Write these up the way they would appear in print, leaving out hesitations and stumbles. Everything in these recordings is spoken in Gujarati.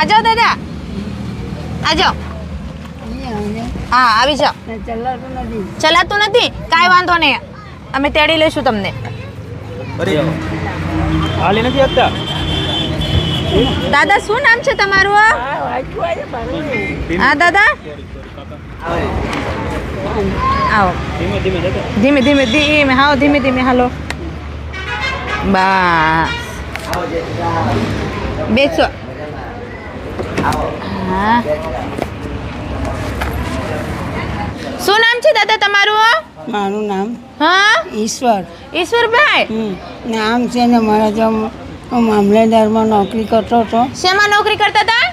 आ जाओ दादा आ जाओ हाँ આવી જાઓ ચલાતું નથી કાંઈ વાંધો નહીં અમે તેડી લઈશું તમને હાલી નથી આપતા દાદા શું નામ છે તમારું હા દાદા આવો ધીમે ધીમે ધીમે હાલો ધીમે ધીમે હાલો બસ બેસો હા શું નામ છે દાદા તમારું મારું નામ હા ઈશ્વરભાઈ નામ છે ને મારા જો હું મામલેદારમાં નોકરી કરતો હતો શેમાં નોકરી કરતા હતા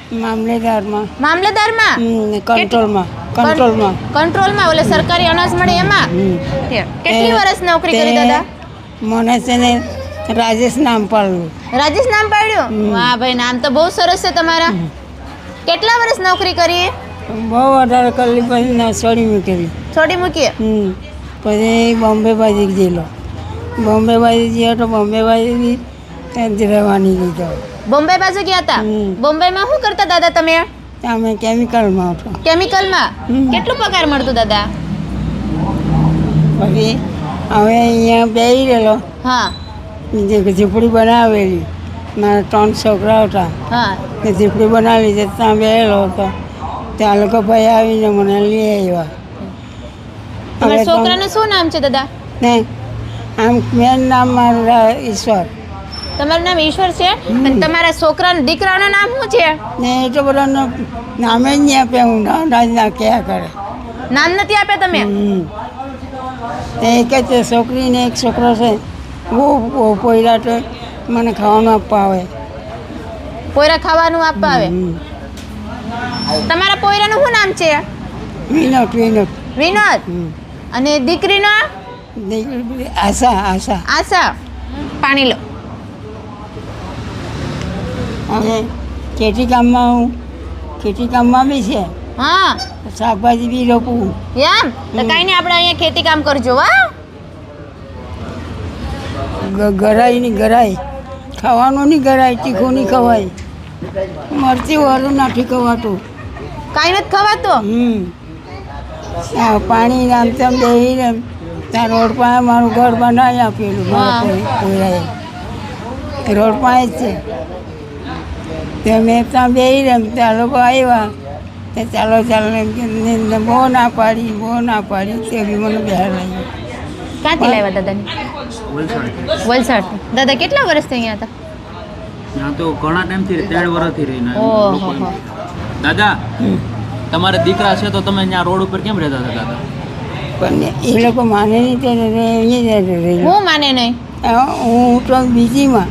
મામલેદારમાં કંટ્રોલમાં ઓલે સરકારી અનાજ મળે એમાં કેટલી વર્ષ નોકરી કરી દાદા મને છે ને રાજેશ નામ પાડ્યું વાહ ભાઈ નામ તો બહુ સરસ છે તમારા કેટલા વર્ષ નોકરી કરી બહુ વધારે કરી પછી છોડી મૂકી પછી બોમ્બે બાજુ ગયેલો બોમ્બે બાજુ રહેવાની લીધો બોમ્બે બાજુ ગયા હતા બોમ્બેમાં શું કરતા દાદા તમે અમે કેમિકલમાં કેટલું પગાર મળતું દાદા પછી હવે અહીંયા બેસી રહેલો હા ઝૂંપડી બનાવેલી મારા 3 છોકરા હતા હા ઝૂંપડી બનાવેલી છે ત્યાં બેસેલો હતો ત્યાં લોકો ભાઈ આવીને મને લઈ આવ્યા તમારા છોકરાનું શું નામ છે દાદા ને આમ મેન નામ મારું ઈશ્વર તમારું નામ ઈશ્વર છે અને તમારા છોકરાના દીકરાનું નામ શું છે ને એ તો બધા નામે જ નહીં આપે હું ના ક્યાં કરે નામ નથી આપ્યા તમે એક જ છોકરી ને એક છોકરો છે બહુ પોયરા તો મને ખાવાનું આપવા આવે પોયરા ખાવાનું આપવા આવે તમારા પોયરાનું શું નામ છે વિનોદ અને દીકરીનો આશા પાણી લો હવે ખેતી કામમાં બી છે હા શાકભાજી બી રોપું એમ તો કઈ નહીં આપણે અહીંયા ખેતી કામ કરજો હા ગરાઈ ખાવાનું નહીં ગરાય તીખું નહીં ખવાય મરચી વાળું નથી ખવાતું કાંઈ નથી ખવાતું પાણી આમ તેમ બેસીને ત્યાં રોડ પાસે મારું ઘર બનાવી આપેલું પોયરાએ રોડ પાસે જ છે તે મેં ત્યાં બેસીને ત્યાં લોકો આવ્યા તે ચાલો બહુ ના પાડી તે બી મને બહાર લાવી ક્યાંથી લાવ્યા દાદાને વલસાડ દાદા કેટલા વર્ષથી અહીંયા હતા ત્યાં તો ઘણા ટાઈમથી 3 વર્ષથી રહીને ઓહો દાદા તમારા દીકરા છે તો તમે અહીંયા રોડ ઉપર કેમ રહેતા હતા દાદા પણ એ લોકો માને નહીં તે અહીંયા રહી હું માને નહીં હું તો બીટીમાં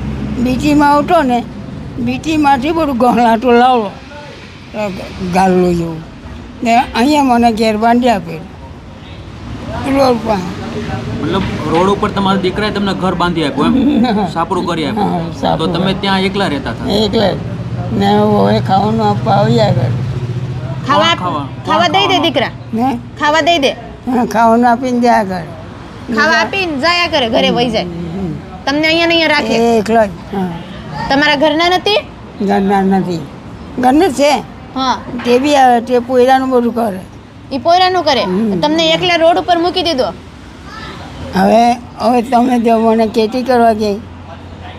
આવતો ને બીટીમાંથી બધું ગહલાટું લાવો ગાલું જેવું ને અહીંયા મને ઘેર બાંધી આપેલું રોડ પર મતલબ રોડ ઉપર તમારા દીકરાએ તમને ઘર બાંધી આપ્યું એમ સાપડું કરી આપ્યું તો તમે ત્યાં એકલા રહેતા હતા એકલા ને હવે ખાવાનું આપવા આવ્યા કરે ખાવા દઈ દે દીકરા ને ખાવા દઈ દે ખાવાનું આપીને જાય કરે ખાવા આપીને જાયા કરે ઘરે વહી જાય તમને અહીંયા નહીં રાખે એકલો જ તમારા ઘરના નથી ઘરના નથી ઘરના છે હા તે બી આવે તે પોયરાનું બધું કરે એ પોયરાનું કરે તમને એકલા રોડ ઉપર મૂકી દીધો હવે તમે જો મને ખેતી કરવા ગઈ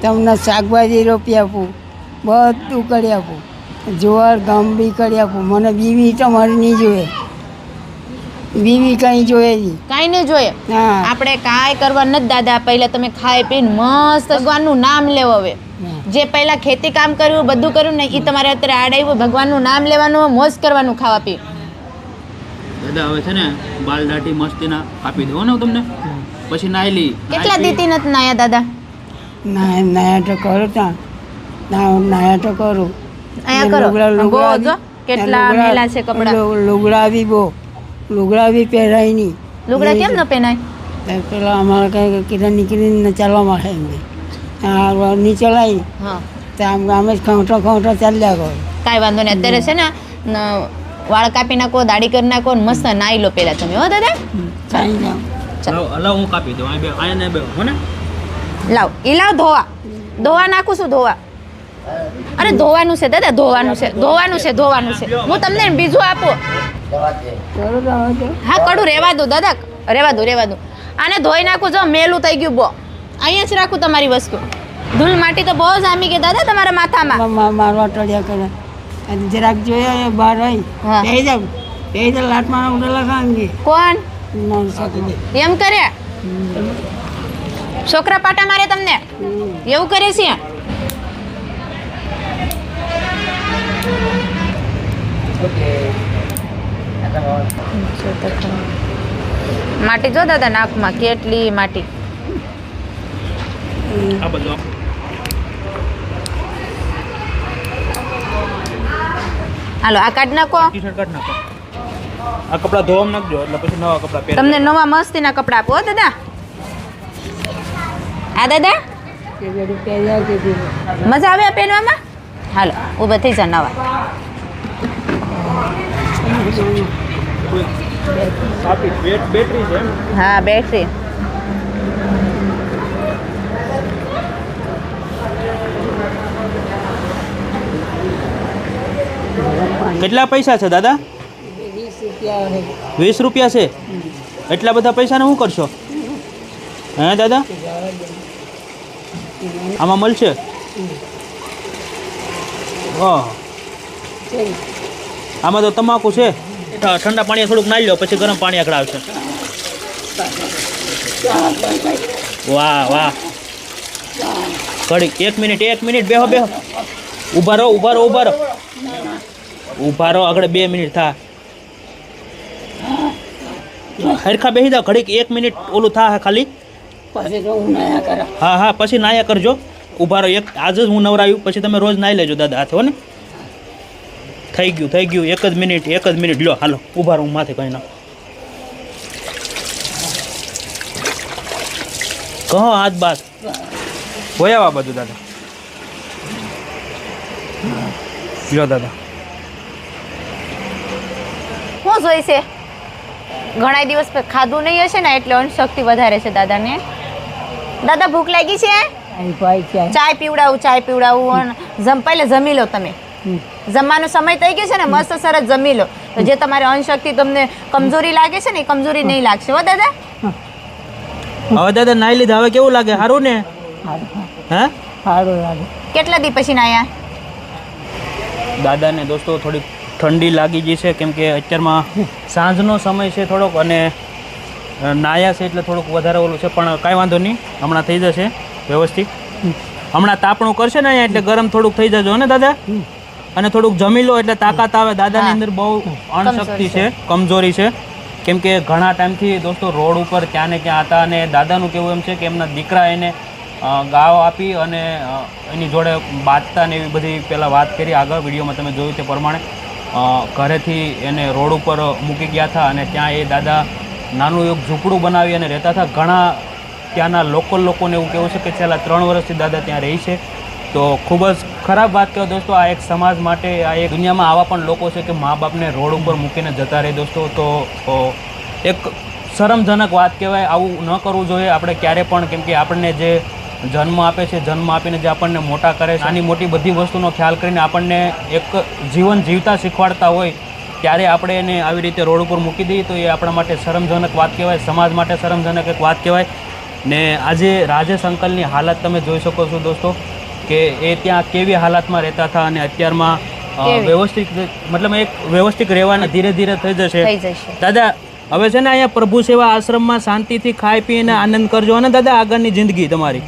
તમને શાકભાજી રોપી આપું બધું કરી આપું જુવાર ઘઉં બી કરી આપું મને બીવી તમારી નહીં જોઈએ બીવી કંઈ જોઈએ નહીં કાંઈ નહીં જોઈએ હા આપણે કાંઈ કરવા નથી દાદા પહેલાં તમે ખાઈ પીને મસ્ત ભગવાનનું નામ લેવો હવે જે પહેલાં ખેતી કામ કર્યું બધું કર્યું ને એ તમારે અત્યારે આડાવ્યું ભગવાનનું નામ લેવાનું મોજ કરવાનું ખાવા પી દાદા હવે છે ને બાલ દાઢી મસ્તીના કાપી દો ને તમને પછી નાઈ લી કેટલા દીતી નથી નાયા દાદા નાયા તો કરું ત્યાં નાયા તો કરું અહીંયા કરો બહુ જો કેટલા મેલા છે કપડા લુગડા બી પહેરાય નહીં લુગડા કેમ ન પહેરાય પેલા અમારે કઈ કીધા નીકળીને ચાલવા માંડે એમ નહીં ચલાવી હા તો આમ આમ જ ખવટો ચાલ્યા કરો કાંઈ વાંધો નહીં અત્યારે છે ને વાળ કાપી નાખો દાઢી કરી નાખો ને મસ્ત નાઈ લો પેલા તમે હો દાદા ચાલી જાઓ હલો હું કાપી દઉં આને બે હો ને લાવ એ લાવ ધોવા નાખું છું ધોવા અરે ધોવાનું છે દાદા, ધોવાનું છે, ધોવાનું છે, ધોવાનું છે. હું તમને બીજું આપું. ચલો તો હવે તો. હા કડું રહેવા દો દાદા, રહેવા દો, રહેવા દો. આને ધોઈ નાખું, જો મેલું થઈ ગયું બો. અહીંયા જ રાખું તમારી વસ્તુ. ધૂળ માટી તો બહુ જામી ગઈ દાદા તમારા માથામાં. મારવા ટળ્યા કરે અને જરાક જોઈએ એ બહાર આવી હા. બે જાવ લાટમાં ઉડેલા ખાંગી કોણ મારું સાથે દે. એમ કરે? છોકરા પાટા મારે તમને એવું કરે છે? માટી જો દાદા નાકમાં કેટલી માટી. આ બધું હાલો આ કાઢ નાખો. ટી-શર્ટ કાઢ નાખો. આ કપડાં ધોવામાં નાખજો એટલે પછી નવા કપડાં પહેર. તમને નવા મસ્તીના કપડાં આપો હો દાદા. આ દાદા એ બધું પહેર્યા કીધું. મજા આવે આ પહેરવામાં? હાલો ઊભા થઈ જા નવા. બેટરી છે એમ? હા બેટરી. કેટલા પૈસા છે દાદા? 20 રૂપિયા છે. એટલા બધા પૈસાને શું કરશો હે દાદા? આમાં મળશે? ઓહ, આમાં તો તમાકુ છે. ઠંડા પાણી થોડુંક નાઈ લો પછી ગરમ પાણી આગળ આવશે. વાહ વાહ. ઘડી 1 મિનિટ બેહો બેહો. ઊભા રહો ઊભા રહો ઊભા રહો ઊભા રહો. આગળ 2 મિનિટ થા. હરખા બેસી જાઓ ઘડીક 1 મિનિટ ઓલું થા ખાલી. પછી તો હું નાયા કરા. હા હા પછી નાયા કરજો. ઊભા રહો. આજે જ હું નવરાયું પછી તમે રોજ નાઈ લેજો દાદા હાથે હો ને. થઈ ગયું 1 જ મિનિટ લો હાલો ઊભા રહો. હું માથે કહી નાખું. કહો હાથ બાત હોય આવા બધું દાદા. લો દાદા. શું જોઈશે? ઘણા દિવસ પછી ખાધું નહીં હશે ને એટલે અણશક્તિ વધારે છે દાદાને. દાદા ભૂખ લાગી છે? અહીં ભાઈ ક્યાં? ચાય પીવડાવું અને પહેલે જમી લો તમે. જમવાનો સમય થઈ ગયો છે ને, મસ્ત સરસ જમી લો. તો જે તમારે અણશક્તિ તમને કમજોરી લાગે છે ને એ કમજોરી નહીં લાગશે હો દાદા. હવે દાદા નાઈ લીધા હવે કેવું લાગે? સારું ને? હે સારું લાગે. કેટલા દી પછી નાયા? દાદાને દોસ્તો થોડીક ઠંડી લાગી ગઈ છે કેમ કે અત્યારમાં સાંજનો સમય છે થોડોક અને નાયા છે એટલે થોડુંક વધારે ઓલું છે પણ કાંઈ વાંધો નહીં, હમણાં થઈ જશે વ્યવસ્થિત. હમણાં તાપણું કરશે ને અહીંયા એટલે ગરમ થોડુંક થઈ જજો ને દાદા. અને થોડુંક જમી લો એટલે તાકાત આવે. દાદાની અંદર બહુ અણશક્તિ છે, કમજોરી છે કેમ કે ઘણા ટાઈમથી દોસ્તો રોડ ઉપર ક્યાં ને ક્યાં હતા અને દાદાનું કેવું એમ છે કે એમના દીકરા એને ગાળો આપી અને એની જોડે બાંધતા ને એવી બધી પહેલાં વાત કરી આગળ વિડીયોમાં તમે જોયું તે પ્રમાણે ઘરેથી એને રોડ ઉપર મૂકી ગયા હતા અને ત્યાં એ દાદા નાનું એક ઝૂંપડું બનાવી અને રહેતા હતા. ઘણા ત્યાંના લોકલ લોકોને એવું કહેવું છે કે છેલ્લા 3 વર્ષથી દાદા ત્યાં રહી છે. તો ખૂબ જ ખરાબ વાત કહો દોસ્તો. આ એક સમાજ માટે આ એક દુનિયામાં આવા પણ લોકો છે કે મા બાપને રોડ ઉપર મૂકીને જતા રહે દોસ્તો. તો એક શરમજનક વાત કહેવાય. આવું ન કરવું જોઈએ આપણે ક્યારે પણ કેમ કે આપણને જે જન્મ આપે છે, જન્મ આપીને જે આપણને મોટા કરે છે, નાની મોટી બધી વસ્તુનો ખ્યાલ કરીને આપણને એક જીવન જીવતા શીખવાડતા હોય ત્યારે આપણે એને આવી રીતે રોડ ઉપર મૂકી દઈએ તો એ આપણા માટે શરમજનક વાત કહેવાય, સમાજ માટે શરમજનક એક વાત કહેવાય. ને આજે રાજેશ અંકલની હાલત તમે જોઈ શકો છો દોસ્તો કે એ ત્યાં કેવી હાલતમાં રહેતા હતા અને અત્યારમાં વ્યવસ્થિત મતલબ એક વ્યવસ્થિત રહેવાના ધીરે ધીરે થઈ જશે. દાદા હવે છે ને અહીંયા પ્રભુ સેવા આશ્રમમાં શાંતિથી ખાઈ પીને આનંદ કરજો અને દાદા આગળની જિંદગી તમારી.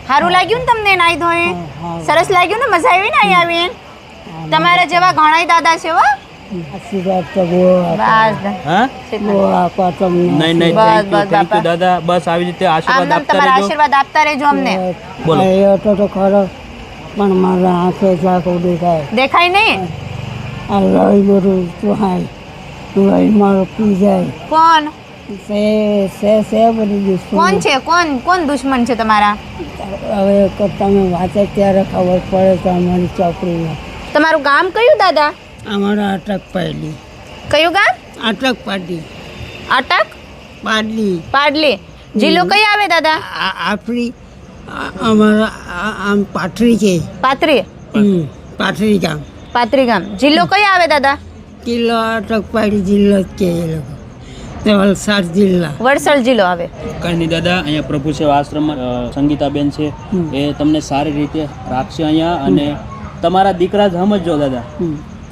સારું લાગ્યું ને તમને નાઈ ધોઈ? સરસ લાગ્યું ને? મજા આવી ને અહીંયા આવીને? તમારા જેવા ઘણા દાદા છે હો. આશીર્વાદ તો બહુ હા બહુ આપવા તમને. નહીં નહીં થેન્ક યુ દાદા. બસ આવી રીતે આશીર્વાદ આપતા તમારા રહેજો. આશીર્વાદ આપતા રહેજો અમને. બોલો. એ હતો તો ખરો પણ મારા આંખે ઝાંખું દેખાય. દેખાય નહીં? આ લોહી બધું ચુહાય, લોહી મારું પી જાય. કોણ છે બધી દુશ્મન. કોણ છે? કોણ દુશ્મન છે તમારા? હવે તમે વાંચે ત્યારે ખબર પડે તો અમારી ચોપડીમાં. તમારું ગામ કયું દાદા? અમારા અટક પાડલી. કયું ગામ? અટક પાડલી. અટક પાડલી. જિલ્લો કઈ આવે દાદા? આપણી અમારા આમ પાથરી છે. પાથરી. પાથરી ગામ પાત્રી ગામ. જિલ્લો કયો આવે દાદા? કિલ્લો અટકપાડી જિલ્લો જ કે એ લોકો તે વલસાડ જિલ્લા. વડસર જિલ્લો આવે. કાંઈ નહીં દાદા, અહીંયા પ્રભુ સેવા આશ્રમમાં સંગીતાબેન છે એ તમને સારી રીતે રાખશે અહીંયા. અને તમારા દીકરા જ સમજો દાદા,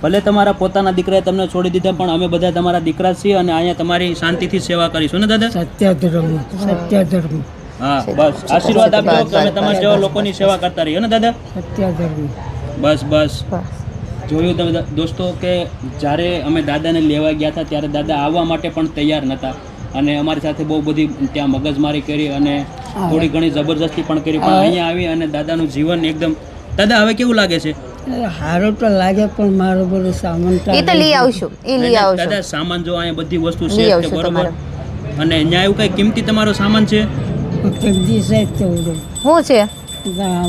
ભલે તમારા પોતાના દીકરાએ તમને છોડી દીધા પણ અમે બધા તમારા દીકરા જ છીએ અને અહીંયા તમારી શાંતિથી સેવા કરીશું ને દાદા. સત્ય ધર્મ હા બસ આશીર્વાદ આપજો કે અમે તમારા જેવા લોકોની સેવા કરતા રહીએ ને દાદા. સત્ય ધર્મ. બસ જોયું તમે દોસ્તો કે જ્યારે અમે દાદાને લેવા ગયા હતા ત્યારે દાદા આવવા માટે પણ તૈયાર નહોતા અને અમારી સાથે બહુ બધી ત્યાં મગજમારી કરી અને થોડી ઘણી જબરજસ્તી પણ કરી, પણ અહીંયા આવી અને દાદાનું જીવન એકદમ. દાદા હવે કેવું લાગે છે? સારું તો લાગે પણ મારો બધો સામાન એ તો લઈ આવશું, એ લઈ આવશું દાદા સામાન જો અહીંયા બધી વસ્તુ લઈ છે આવશું બરોબર. તમારે. અને અહીંયા એવું કઈ કિંમતી તમારો સામાન છે? જગદી સાહેબ તો બધું શું છે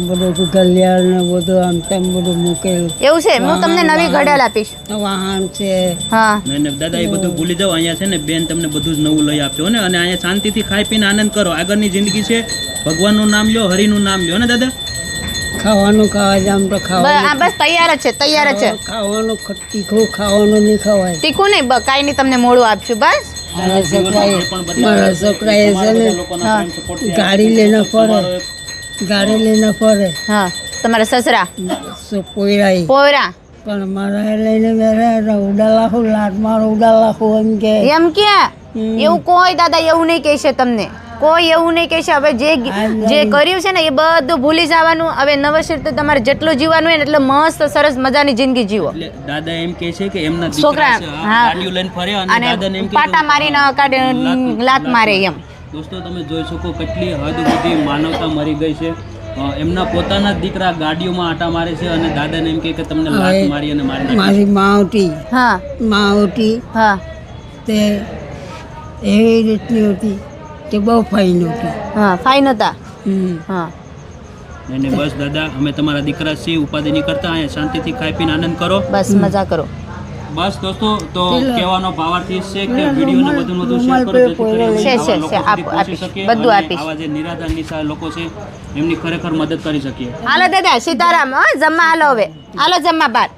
બધું ઘલિયાળ ને બધું આમ તેમ બધું મૂકેલું એવું છે? હું તમને નવી ઘડિયાળ આપીશ. વાહન છે. હા ને દાદા એ બધું ભૂલી જાઓ, અહીંયા છે ને બેન તમને બધું જ નવું લઈ આપજો ને. અને અહીંયા શાંતિથી ખાઈ પીને આનંદ કરો. આગળની જિંદગી છે, ભગવાનનું નામ લ્યો, હરિનું નામ લ્યો ને દાદા. ખાવાનું ખાવા જામ તો ખાવાનું બસ તૈયાર જ છે, તૈયાર જ છે. ખાવાનું તીખું ખાવાનું નહીં ખવાય. તીખું નહીં, કાંઈ નહીં, તમને મોડું આપશું બસ. મારા છોકરાએ છે ને ગાડી લઈને ફરે, ગાડી લઈને ફરે. હા તમારા સસરા પોયરાઈ પોયરા પણ મારા લઈને બેઠા ઉડાલાખું લાટ મારો ઉડાલાખું એમ કે એમ ક્યાં એવું કોઈ દાદા એવું નહીં કહેશે તમને, કોઈ એવું નહીં કહેશે. હવે જે કર્યું છે ને એ બધું ભૂલી જવાનું. હવે નવશેર તો તમારે જેટલું જીવવાનું હોય ને એટલે મસ્ત સરસ મજાની જિંદગી જીવો. એટલે દાદા એમ કહે છે કે એમના છોકરા, દીકરા છે, હા. ગાડીઓ લઈને ફરે અને અને દાદાને એમ કહે પાટા મારીને કાઢે લાત મારે એમ. દોસ્તો તમે જોઈ શકો કેટલી હદ સુધી માનવતા મરી ગઈ છે. એમના પોતાના જ દીકરા ગાડીઓમાં આટા મારે છે અને દાદાને એમ કહે કે તમને લાત મારી અને મારી નાખી. મારી માવટી હા માવટી હા તે એવી રીતની હતી તે બહુ ફાઈન હતી. હા ફાઈન હતા. હા અને બસ દાદા અમે તમારા દીકરા છીએ, ઉપાધિ નહીં કરતા, અહીંયા શાંતિથી ખાઈ પીને આનંદ કરો. બસ મજા કરો. બસ દોસ્તો તો કહેવાનો ભાવાર્થ એ છે કે વિડીયોને વધુ વધુ શેર કરો જેથી કરીને છે, આવા લોકો સુધી આપીશ, પહોંચી શકીએ બધું અને આપીશ. આવા જે નિરાધાર નિસહાય લોકો છે એમની ખરેખર મદદ કરી શકીએ. હાલો દાદા સીતારામ. હા જમવા હાલો, હવે હાલો જમવા બાર.